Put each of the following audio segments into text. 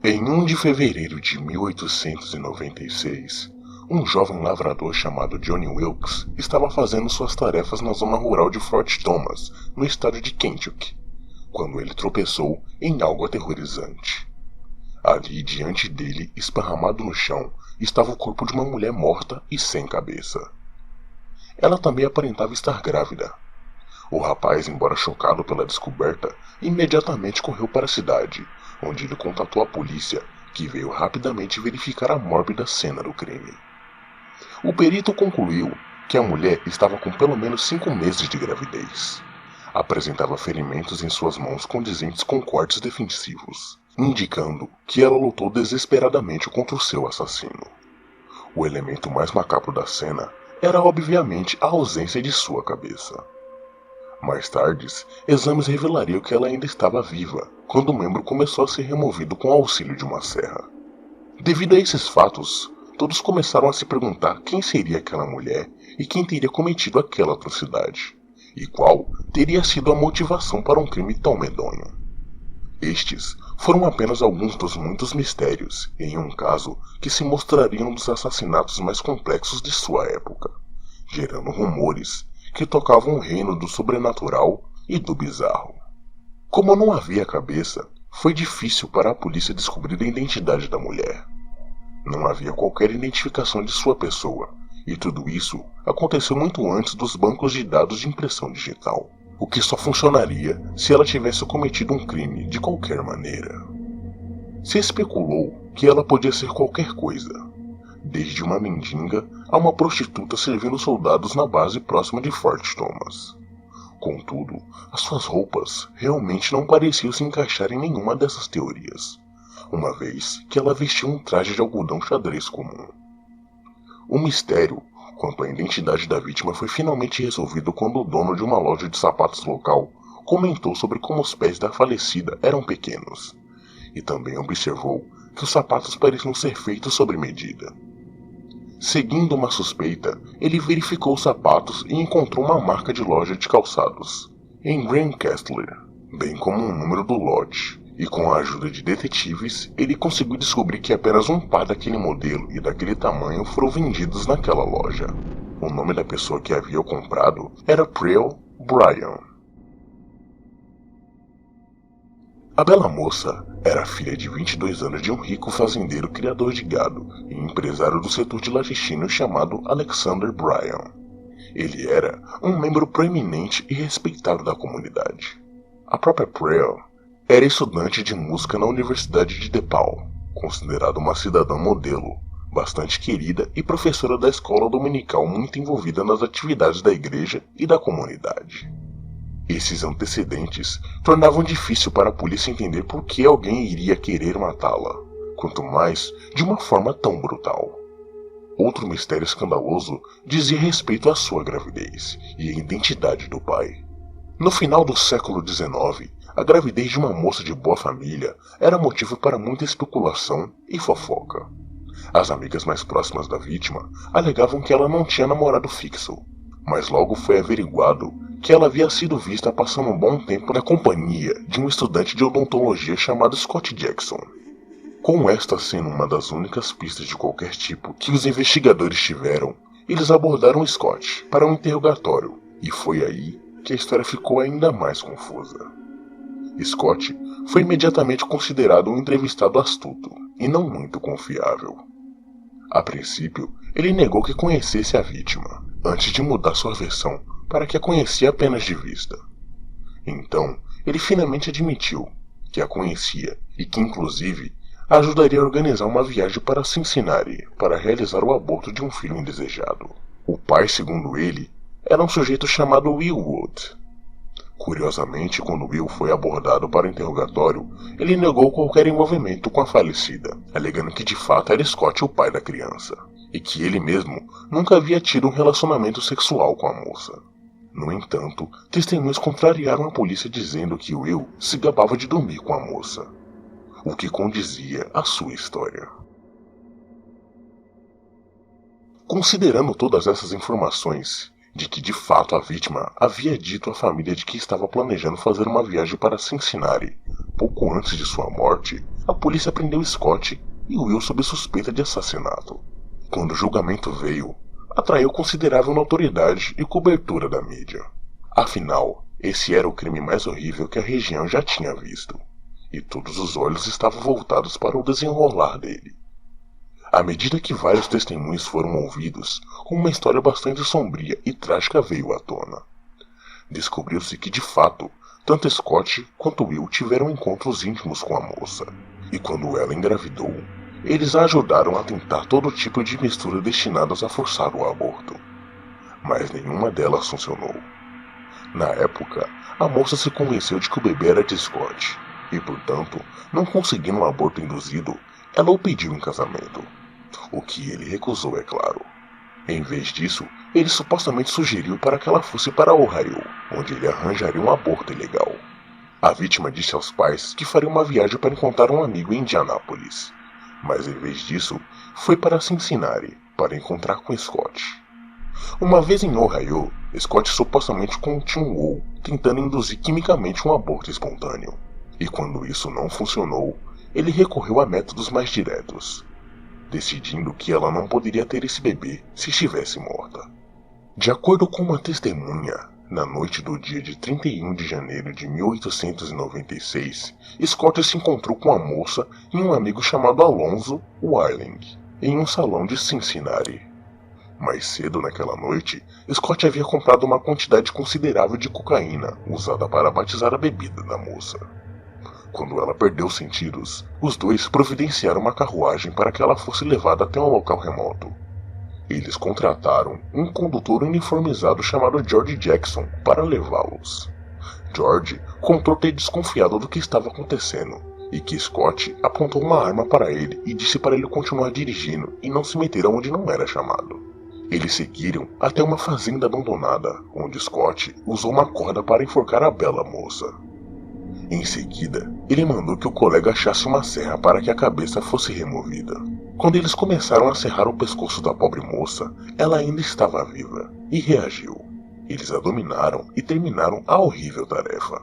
Em 1 de fevereiro de 1896, um jovem lavrador chamado Johnny Wilkes estava fazendo suas tarefas na zona rural de Fort Thomas, no estado de Kentucky, quando ele tropeçou em algo aterrorizante. Ali diante dele, esparramado no chão, estava o corpo de uma mulher morta e sem cabeça. Ela também aparentava estar grávida. O rapaz, embora chocado pela descoberta, imediatamente correu para a cidade, onde ele contatou a polícia, que veio rapidamente verificar a mórbida cena do crime. O perito concluiu que a mulher estava com pelo menos 5 meses de gravidez. Apresentava ferimentos em suas mãos condizentes com cortes defensivos, indicando que ela lutou desesperadamente contra o seu assassino. O elemento mais macabro da cena era obviamente a ausência de sua cabeça. Mais tarde, exames revelariam que ela ainda estava viva, quando o membro começou a ser removido com o auxílio de uma serra. Devido a esses fatos, todos começaram a se perguntar quem seria aquela mulher e quem teria cometido aquela atrocidade, e qual teria sido a motivação para um crime tão medonho. Estes foram apenas alguns dos muitos mistérios, em um caso que se mostraria um dos assassinatos mais complexos de sua época, gerando rumores que tocavam o reino do sobrenatural e do bizarro. Como não havia cabeça, foi difícil para a polícia descobrir a identidade da mulher. Não havia qualquer identificação de sua pessoa, e tudo isso aconteceu muito antes dos bancos de dados de impressão digital, o que só funcionaria se ela tivesse cometido um crime de qualquer maneira. Se especulou que ela podia ser qualquer coisa, desde uma mendiga a uma prostituta servindo soldados na base próxima de Fort Thomas. Contudo, as suas roupas realmente não pareciam se encaixar em nenhuma dessas teorias, uma vez que ela vestia um traje de algodão xadrez comum. O mistério quanto à identidade da vítima foi finalmente resolvido quando o dono de uma loja de sapatos local comentou sobre como os pés da falecida eram pequenos, e também observou que os sapatos pareciam ser feitos sob medida. Seguindo uma suspeita, ele verificou os sapatos e encontrou uma marca de loja de calçados, em Grantcastler, bem como um número do lote, e com a ajuda de detetives, ele conseguiu descobrir que apenas um par daquele modelo e daquele tamanho foram vendidos naquela loja. O nome da pessoa que havia comprado era Pearl Bryan. A bela moça era filha de 22 anos de um rico fazendeiro criador de gado e empresário do setor de laticínios chamado Alexander Bryan. Ele era um membro proeminente e respeitado da comunidade. A própria Pearl era estudante de música na Universidade de DePaul, considerada uma cidadã modelo, bastante querida e professora da escola dominical muito envolvida nas atividades da igreja e da comunidade. Esses antecedentes tornavam difícil para a polícia entender por que alguém iria querer matá-la, quanto mais de uma forma tão brutal. Outro mistério escandaloso dizia respeito à sua gravidez e à identidade do pai. No final do século XIX, a gravidez de uma moça de boa família era motivo para muita especulação e fofoca. As amigas mais próximas da vítima alegavam que ela não tinha namorado fixo, mas logo foi averiguado que ela havia sido vista passando um bom tempo na companhia de um estudante de odontologia chamado Scott Jackson. Com esta sendo uma das únicas pistas de qualquer tipo que os investigadores tiveram, eles abordaram Scott para um interrogatório, e foi aí que a história ficou ainda mais confusa. Scott foi imediatamente considerado um entrevistado astuto e não muito confiável. A princípio, ele negou que conhecesse a vítima, antes de mudar sua versão para que a conhecia apenas de vista. Então, ele finalmente admitiu que a conhecia e que, inclusive, a ajudaria a organizar uma viagem para Cincinnati para realizar o aborto de um filho indesejado. O pai, segundo ele, era um sujeito chamado Will Wood. Curiosamente, quando Will foi abordado para o interrogatório, ele negou qualquer envolvimento com a falecida, alegando que de fato era Scott o pai da criança, e que ele mesmo nunca havia tido um relacionamento sexual com a moça. No entanto, testemunhas contrariaram a polícia dizendo que Will se gabava de dormir com a moça, o que condizia à sua história. Considerando todas essas informações, de que de fato a vítima havia dito à família de que estava planejando fazer uma viagem para Cincinnati pouco antes de sua morte, a polícia prendeu Scott e Will sob suspeita de assassinato. Quando o julgamento veio, atraiu considerável notoriedade e cobertura da mídia. Afinal, esse era o crime mais horrível que a região já tinha visto, e todos os olhos estavam voltados para o desenrolar dele. À medida que vários testemunhos foram ouvidos, uma história bastante sombria e trágica veio à tona. Descobriu-se que, de fato, tanto Scott quanto Will tiveram encontros íntimos com a moça, e quando ela engravidou, eles a ajudaram a tentar todo tipo de mistura destinadas a forçar o aborto. Mas nenhuma delas funcionou. Na época, a moça se convenceu de que o bebê era de Scott, e portanto, não conseguindo um aborto induzido, ela o pediu em casamento. O que ele recusou, é claro. Em vez disso, ele supostamente sugeriu para que ela fosse para Ohio, onde ele arranjaria um aborto ilegal. A vítima disse aos pais que faria uma viagem para encontrar um amigo em Indianápolis, mas em vez disso, foi para Cincinnati para encontrar com Scott. Uma vez em Ohio, Scott supostamente continuou tentando induzir quimicamente um aborto espontâneo, e quando isso não funcionou, ele recorreu a métodos mais diretos, decidindo que ela não poderia ter esse bebê se estivesse morta. De acordo com uma testemunha, na noite do dia de 31 de janeiro de 1896, Scott se encontrou com a moça e um amigo chamado Alonzo Willing, em um salão de Cincinnati. Mais cedo naquela noite, Scott havia comprado uma quantidade considerável de cocaína, usada para batizar a bebida da moça. Quando ela perdeu os sentidos, os dois providenciaram uma carruagem para que ela fosse levada até um local remoto. Eles contrataram um condutor uniformizado chamado George Jackson para levá-los. George contou ter desconfiado do que estava acontecendo, e que Scott apontou uma arma para ele e disse para ele continuar dirigindo e não se meter onde não era chamado. Eles seguiram até uma fazenda abandonada, onde Scott usou uma corda para enforcar a bela moça. Em seguida, ele mandou que o colega achasse uma serra para que a cabeça fosse removida. Quando eles começaram a serrar o pescoço da pobre moça, ela ainda estava viva e reagiu. Eles a dominaram e terminaram a horrível tarefa.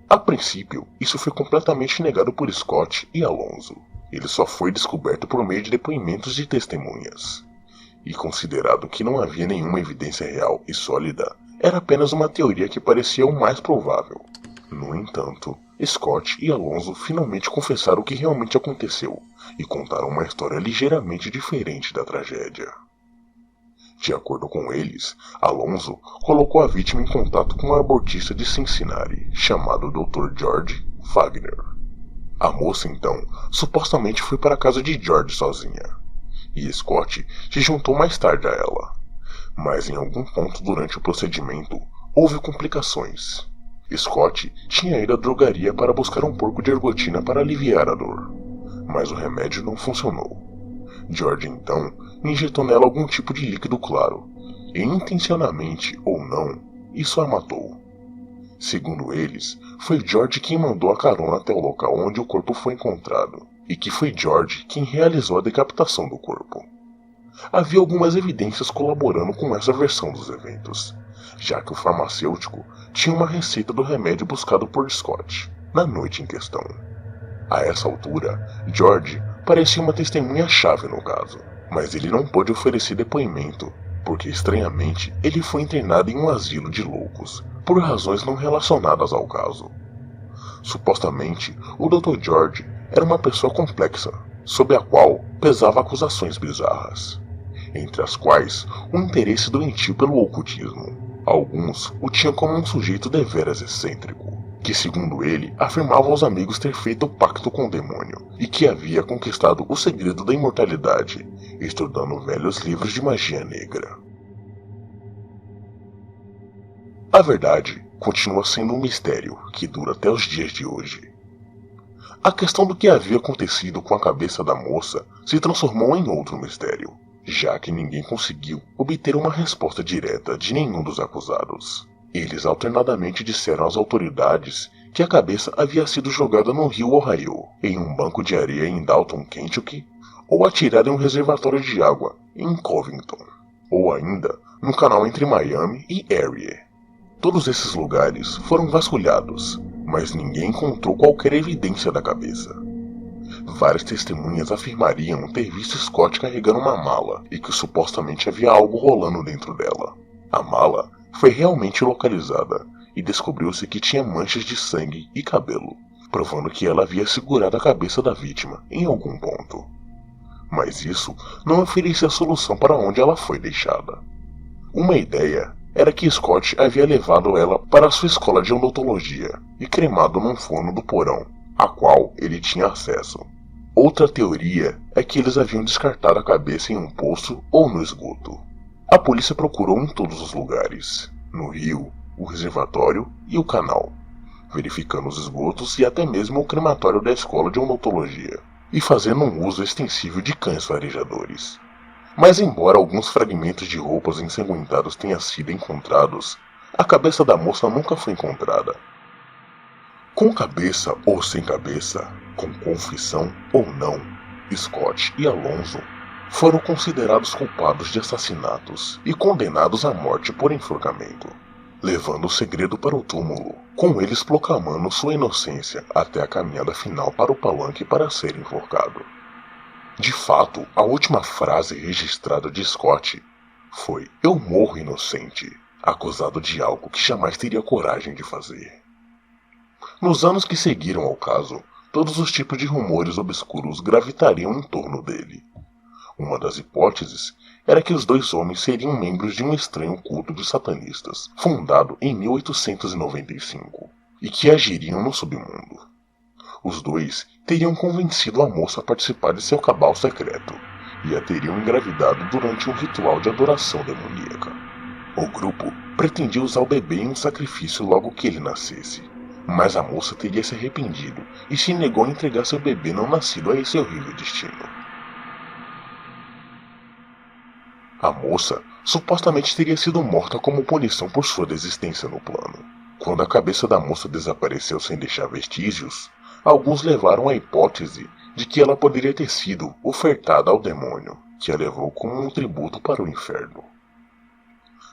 A princípio, isso foi completamente negado por Scott e Alonzo. Ele só foi descoberto por meio de depoimentos de testemunhas. E considerado que não havia nenhuma evidência real e sólida, era apenas uma teoria que parecia o mais provável. No entanto, Scott e Alonzo finalmente confessaram o que realmente aconteceu e contaram uma história ligeiramente diferente da tragédia. De acordo com eles, Alonzo colocou a vítima em contato com um abortista de Cincinnati, chamado Dr. George Wagner. A moça, então, supostamente foi para a casa de George sozinha, e Scott se juntou mais tarde a ela. Mas em algum ponto durante o procedimento, houve complicações. Scott tinha ido à drogaria para buscar um pouco de ergotina para aliviar a dor, mas o remédio não funcionou. George então injetou nela algum tipo de líquido claro, e intencionalmente ou não, isso a matou. Segundo eles, foi George quem mandou a carona até o local onde o corpo foi encontrado, e que foi George quem realizou a decapitação do corpo. Havia algumas evidências colaborando com essa versão dos eventos, já que o farmacêutico tinha uma receita do remédio buscado por Scott na noite em questão. A essa altura, George parecia uma testemunha-chave no caso, mas ele não pôde oferecer depoimento, porque estranhamente ele foi internado em um asilo de loucos, por razões não relacionadas ao caso. Supostamente, o Dr. George era uma pessoa complexa, sobre a qual pesava acusações bizarras, entre as quais o interesse doentio pelo ocultismo. Alguns o tinham como um sujeito deveras excêntrico, que segundo ele afirmava aos amigos ter feito pacto com o demônio e que havia conquistado o segredo da imortalidade, estudando velhos livros de magia negra. A verdade continua sendo um mistério que dura até os dias de hoje. A questão do que havia acontecido com a cabeça da moça se transformou em outro mistério, já que ninguém conseguiu obter uma resposta direta de nenhum dos acusados. Eles alternadamente disseram às autoridades que a cabeça havia sido jogada no rio Ohio, em um banco de areia em Dalton, Kentucky, ou atirada em um reservatório de água em Covington, ou ainda no canal entre Miami e Erie. Todos esses lugares foram vasculhados, mas ninguém encontrou qualquer evidência da cabeça. Várias testemunhas afirmariam ter visto Scott carregando uma mala e que supostamente havia algo rolando dentro dela. A mala foi realmente localizada e descobriu-se que tinha manchas de sangue e cabelo, provando que ela havia segurado a cabeça da vítima em algum ponto. Mas isso não oferecia solução para onde ela foi deixada. Uma ideia era que Scott havia levado ela para sua escola de odontologia e cremado num forno do porão, a qual ele tinha acesso. Outra teoria é que eles haviam descartado a cabeça em um poço ou no esgoto. A polícia procurou em todos os lugares, no rio, o reservatório e o canal, verificando os esgotos e até mesmo o crematório da escola de odontologia, e fazendo um uso extensivo de cães farejadores. Mas embora alguns fragmentos de roupas ensanguentados tenham sido encontrados, a cabeça da moça nunca foi encontrada. Com cabeça ou sem cabeça, com confissão ou não, Scott e Alonzo foram considerados culpados de assassinatos e condenados à morte por enforcamento, levando o segredo para o túmulo, com eles proclamando sua inocência até a caminhada final para o palanque para ser enforcado. De fato, a última frase registrada de Scott foi "Eu morro inocente", acusado de algo que jamais teria coragem de fazer. Nos anos que seguiram ao caso, todos os tipos de rumores obscuros gravitariam em torno dele. Uma das hipóteses era que os dois homens seriam membros de um estranho culto de satanistas, fundado em 1895, e que agiriam no submundo. Os dois teriam convencido a moça a participar de seu cabal secreto, e a teriam engravidado durante um ritual de adoração demoníaca. O grupo pretendia usar o bebê em um sacrifício logo que ele nascesse, mas a moça teria se arrependido e se negou a entregar seu bebê não nascido a esse horrível destino. A moça supostamente teria sido morta como punição por sua desistência no plano. Quando a cabeça da moça desapareceu sem deixar vestígios, alguns levaram a hipótese de que ela poderia ter sido ofertada ao demônio, que a levou como um tributo para o inferno.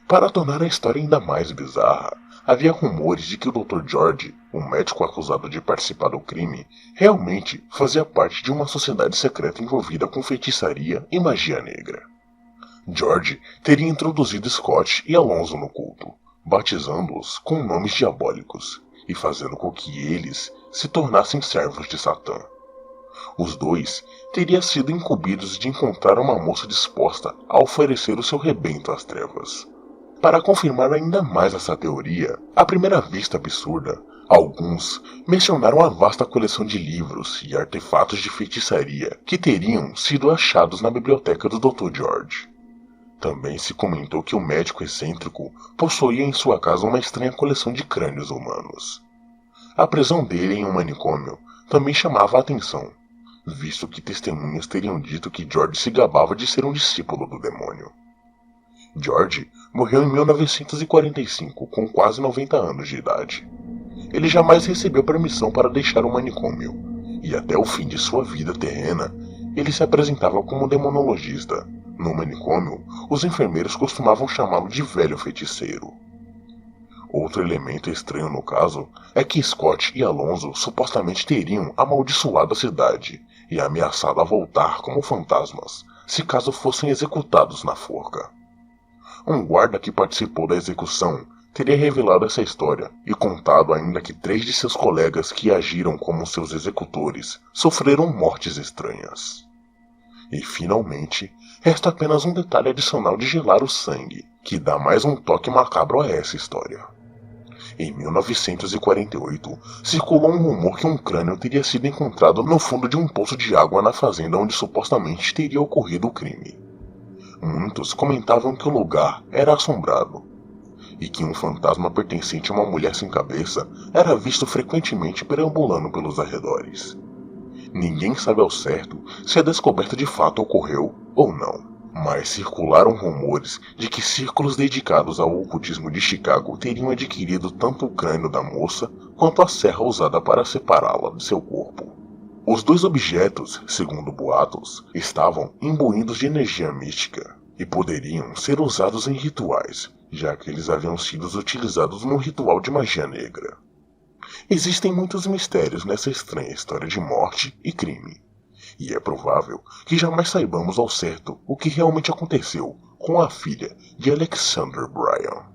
Para tornar a história ainda mais bizarra, havia rumores de que o Dr. George, o médico acusado de participar do crime, realmente fazia parte de uma sociedade secreta envolvida com feitiçaria e magia negra. George teria introduzido Scott e Alonzo no culto, batizando-os com nomes diabólicos e fazendo com que eles se tornassem servos de Satã. Os dois teriam sido incumbidos de encontrar uma moça disposta a oferecer o seu rebento às trevas. Para confirmar ainda mais essa teoria, à primeira vista absurda, alguns mencionaram a vasta coleção de livros e artefatos de feitiçaria que teriam sido achados na biblioteca do Dr. George. Também se comentou que o médico excêntrico possuía em sua casa uma estranha coleção de crânios humanos. A prisão dele em um manicômio também chamava a atenção, visto que testemunhas teriam dito que George se gabava de ser um discípulo do demônio. George morreu em 1945, com quase 90 anos de idade. Ele jamais recebeu permissão para deixar o manicômio, e até o fim de sua vida terrena, ele se apresentava como demonologista. No manicômio, os enfermeiros costumavam chamá-lo de velho feiticeiro. Outro elemento estranho no caso é que Scott e Alonzo supostamente teriam amaldiçoado a cidade e ameaçado a voltar como fantasmas, se caso fossem executados na forca. Um guarda que participou da execução teria revelado essa história e contado ainda que 3 de seus colegas que agiram como seus executores sofreram mortes estranhas. E finalmente, resta apenas um detalhe adicional de gelar o sangue, que dá mais um toque macabro a essa história. Em 1948, circulou um rumor que um crânio teria sido encontrado no fundo de um poço de água na fazenda onde supostamente teria ocorrido o crime. Muitos comentavam que o lugar era assombrado, e que um fantasma pertencente a uma mulher sem cabeça era visto frequentemente perambulando pelos arredores. Ninguém sabe ao certo se a descoberta de fato ocorreu ou não, mas circularam rumores de que círculos dedicados ao ocultismo de Chicago teriam adquirido tanto o crânio da moça quanto a serra usada para separá-la de seu corpo. Os 2 objetos, segundo boatos, estavam imbuídos de energia mística e poderiam ser usados em rituais, já que eles haviam sido utilizados num ritual de magia negra. Existem muitos mistérios nessa estranha história de morte e crime, e é provável que jamais saibamos ao certo o que realmente aconteceu com a filha de Alexander Bryan.